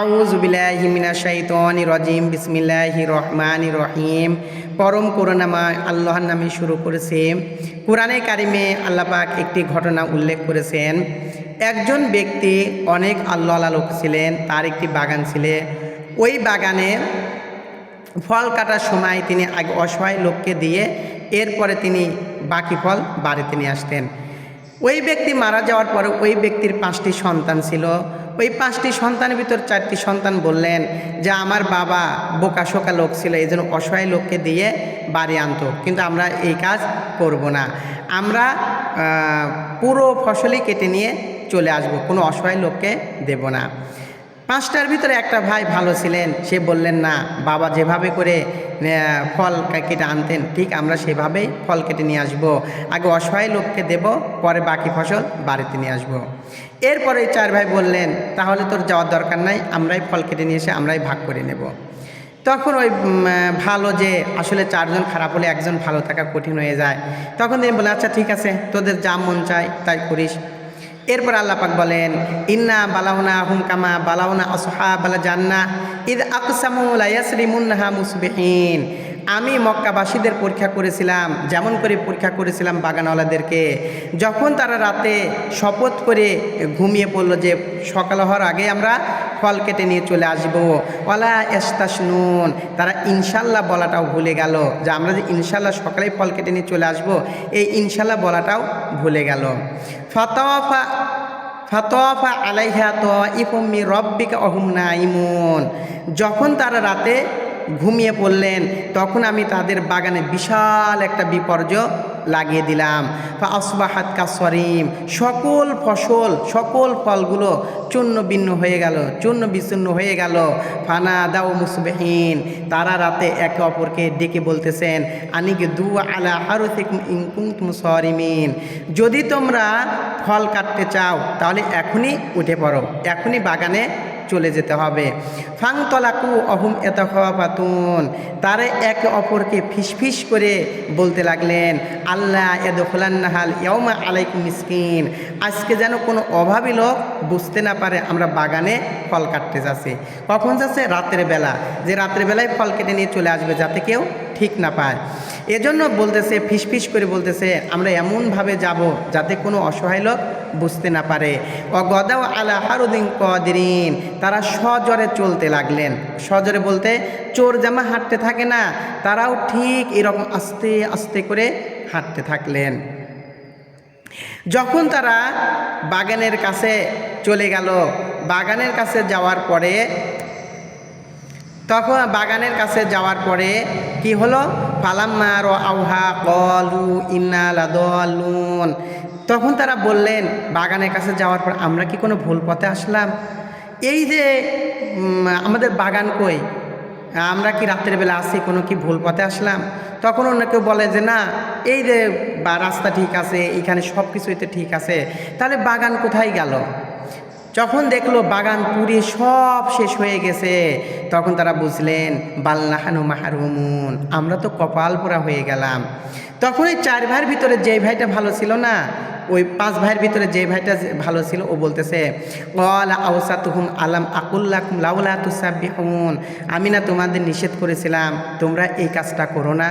আউযু বিল্লাহি মিনাশ শাইতানির রাজিম বিসমিল্লাহির রহমানির রহিম। পরম করুণাময় আল্লাহর নামে শুরু করেছে। কুরআনে কারিমে আল্লাহ পাক একটি ঘটনা উল্লেখ করেছেন। একজন ব্যক্তি অনেক আল্লাহওয়ালা লোক ছিলেন, তার একটি বাগান ছিল। ওই বাগানে ফল কাটার সময় তিনি আগে অসহায় লোককে দিয়ে এরপরে তিনি বাকি ফল বাড়িতে নিয়ে আসতেন। ওই ব্যক্তি মারা যাওয়ার পরে ওই ব্যক্তির 5টি সন্তান ছিল। ওই 5টি সন্তানের ভিতর 4টি সন্তান বললেন যে আমার বাবা বোকাশোকা লোক ছিল, এই জন্য অসহায় লোককে দিয়ে বাড়ি আনতো, কিন্তু আমরা এই কাজ করব না। আমরা পুরো ফসলই কেটে নিয়ে চলে আসব, কোনো অসহায় লোককে দেব না। 5টার ভিতরে একটা ভাই ভালো ছিলেন, সে বললেন না, বাবা যেভাবে করে ফল কেটে আনতেন ঠিক আমরা সেভাবেই ফল কেটে নিয়ে আসব, আগে অসহায় লোককে দেব, পরে বাকি ফসল বাড়িতে নিয়ে আসব। এরপরে 4 ভাই বললেন তাহলে তোর যাওয়ার দরকার নাই, আমরাই ফল কেটে নিয়ে এসে আমরাই ভাগ করে নেব। তখন ওই ভালো যে আসলে 4 জন খারাপ হলে একজন ভালো থাকা কঠিন হয়ে যায়, তখন তিনি বলে আচ্ছা ঠিক আছে, তোদের যা মন চায় তাই করিস। এরপর আল্লাহ পাক বলেন ইন্না বালাউনা হুম কামা বালাউনা আসহাবাল জান্নাহ ইদ আকসামু লা ইয়াসরিমুনহা মুসবিহিন। আমি মক্কাবাসীদের পরীক্ষা করেছিলাম যেমন করে পরীক্ষা করেছিলাম বাগানওয়ালাদেরকে, যখন তারা রাতে শপথ করে ঘুমিয়ে পড়লো যে সকাল হওয়ার আগে আমরা ফল কেটে নিয়ে চলে আসব, ওয়ালা ইস্তাসনুন, তারা ইনশাল্লাহ বলাটাও ভুলে গেল, যে আমরা যে ইনশাল্লাহ সকালেই ফল কেটে নিয়ে চলে আসব, এই ইনশাল্লাহ বলাটাও ভুলে গেল। ফাতাওয়াফা আলাইহা তাইফুম মির রাব্বিকা ওয়াহুম নাইমুন। যখন তারা রাতে ঘুমিয়ে পড়লেন তখন আমি তাদের বাগানে বিশাল একটা বিপর্যয় লাগিয়ে দিলাম। ফা আসবাহাত কাসরিম, সকল ফসল সকল ফলগুলো চূর্ণ বিন্ন হয়ে গেল, চূর্ণ বিচ্ছিন্ন হয়ে গেল। ফানা দাও মুসবিহিন, তারা রাতে একে অপরকে ডেকে বলতেছেন আনিকে দু আলা হারুতিকুম ইন কুনতুম সারিমিন, যদি তোমরা ফল কাটতে চাও তাহলে এখনই উঠে পড়ো, এখনই বাগানে চলে যেতে হবে। ফাংতলাকু অহুম এতাখাফাতুন, তারা একে অপরকে ফিসফিস করে বলতে লাগলেন আল্লাহ ইয়াদখুলান্নাহাল ইয়াউমা আলাইকুম মিসকিন, আজকে যেন কোনো অভাবী লোক বুঝতে না পারে আমরা বাগানে ফল কাটতে যাচ্ছি। কখন যাচ্ছে? রাতের বেলা, যে রাতের বেলায় ফল কেটে নিয়ে চলে আসবে যাতে কেউ ঠিক না পায়। এজন্য বলতেছে ফিসফিস করে বলতেছে আমরা এমনভাবে যাব যাতে কোনো অসহায় লোক বুঝতে না পারে। গদাও আলা হারুদিন কদিরিন, তারা সজোরে চলতে লাগলেন। সজোরে বলতে চোর জামা হাঁটতে থাকে না, তারাও ঠিক এরকম আস্তে আস্তে করে হাঁটতে থাকলেন। যখন তারা বাগানের কাছে চলে গেল, বাগানের কাছে যাওয়ার পরে তখন বাগানের কাছে যাওয়ার পরে কি হলো? ফালাম্মা রাআউহা ক্বালু ইন্না লাদাল্লুন, তখন তারা বললেন বাগানের কাছে যাওয়ার পর আমরা কি কোনো ভুল পথে আসলাম? এই যে আমাদের বাগান কই, আমরা কি রাত্রের বেলা আসি, কোনো কি ভুল পথে আসলাম? তখন অন্য কেউ বলে যে না, এই যে রাস্তা ঠিক আছে, এখানে সব কিছুই তো ঠিক আছে, তাহলে বাগান কোথায় গেল? যখন দেখলো বাগান পুড়িয়ে সব শেষ হয়ে গেছে তখন তারা বুঝলেন বাল্লাহানু মাহরুমুন, আমরা তো কপাল পোড়া হয়ে গেলাম। তখন ওই 4 ভাইয়ের ভিতরে যেই ভাইটা ভালো ছিল না, ওই 5 ভাইয়ের ভিতরে যে ভাইটা ভালো ছিল ও বলতেছে ক্বালা আওসাতুহুম আলাম আকুল্লাকুম লাউলা তুসাব্বিহুন, আমি না তোমাদের নিষেধ করেছিলাম তোমরা এই কাজটা করো না?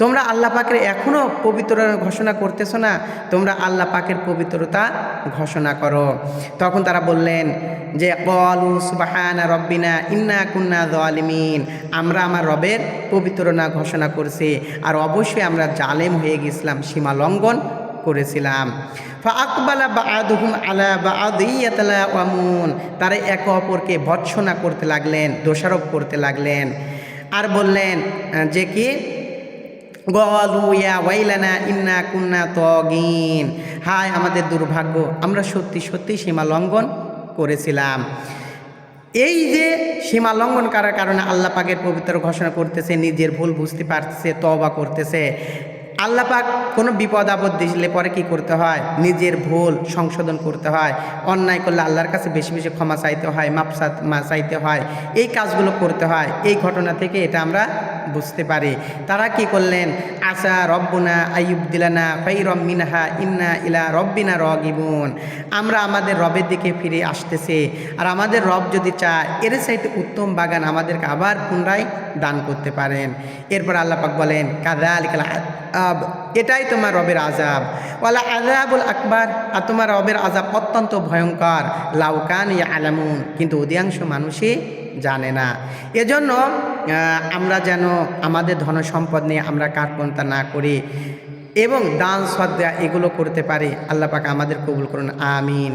তোমরা আল্লাহ পাকের এখনও পবিত্র ঘোষণা করতেছো না, তোমরা আল্লাহ পাকের পবিত্রতা ঘোষণা করো। তখন তারা বললেন যে ক্বালু সুবহানা রব্বিনা ইন্না কুন্না যালিমিন, আমরা আমার রবের পবিত্র না ঘোষণা করছি, আর অবশ্যই আমরা জালেম হয়ে গেছিলাম, সীমা লঙ্ঘন করেছিলাম। ফাআকবালা বা'দুহুম আলা বা'দিন ইয়াতালাওয়ামুন, তারা একে অপরকে ভর্ৎসনা করতে লাগলেন, দোষারোপ করতে লাগলেন, আর বললেন যে কি ক্বালু ইয়া ওয়াইলানা ইন্না কুন্না তাগিন, হায় আমাদের দুর্ভাগ্য, আমরা সত্যি সত্যি সীমা লঙ্ঘন করেছিলাম। এই যে সীমা লঙ্ঘন করার কারণে আল্লাহ পাকের পবিত্র ঘোষণা করতেছে, নিজের ভুল বুঝতে পারতেছে, তওবা করতেছে। আল্লাহ পাক কোনো বিপদ আপদ দিলে পরে কি করতে হয়? নিজের ভুল সংশোধন করতে হয়, অন্যায় করলে আল্লাহর কাছে বেশি বেশি ক্ষমা চাইতে হয়, মাপ চাইতে হয়, এই কাজগুলো করতে হয়। এই ঘটনা থেকে এটা আমরা বুঝতে পারে। তারা কি করলেন, আসা রব্বুনা আইয়ুবদিলানা খাইরাম মিনহা ইন্না ইলা রব্বিনা রাগিবুন, আমরা আমাদের রবের দিকে ফিরে আসতেছে, আর আমাদের রব যদি চায় এর চাইতে উত্তম বাগান আমাদেরকে আবার পুনরায় দান করতে পারেন। এরপর আল্লাহ পাক বলেন কাযালিকাল আযাব, এটাই তোমার রবের আযাব, ওয়ালা আযাবুল আকবার, আর তোমার রবের আযাব অত্যন্ত ভয়ঙ্কর, লাউ কানু ইয়ালামুন, কিন্তু অধিকাংশ মানুষই জানে না। এজন্য আমরা যেন আমাদের ধন সম্পদ নিয়ে আমরা কার্পণ্যতা না করি এবং দান সদ্গা এগুলো করতে পারি। আল্লাহ পাক আমাদের কবুল করুন, আমিন।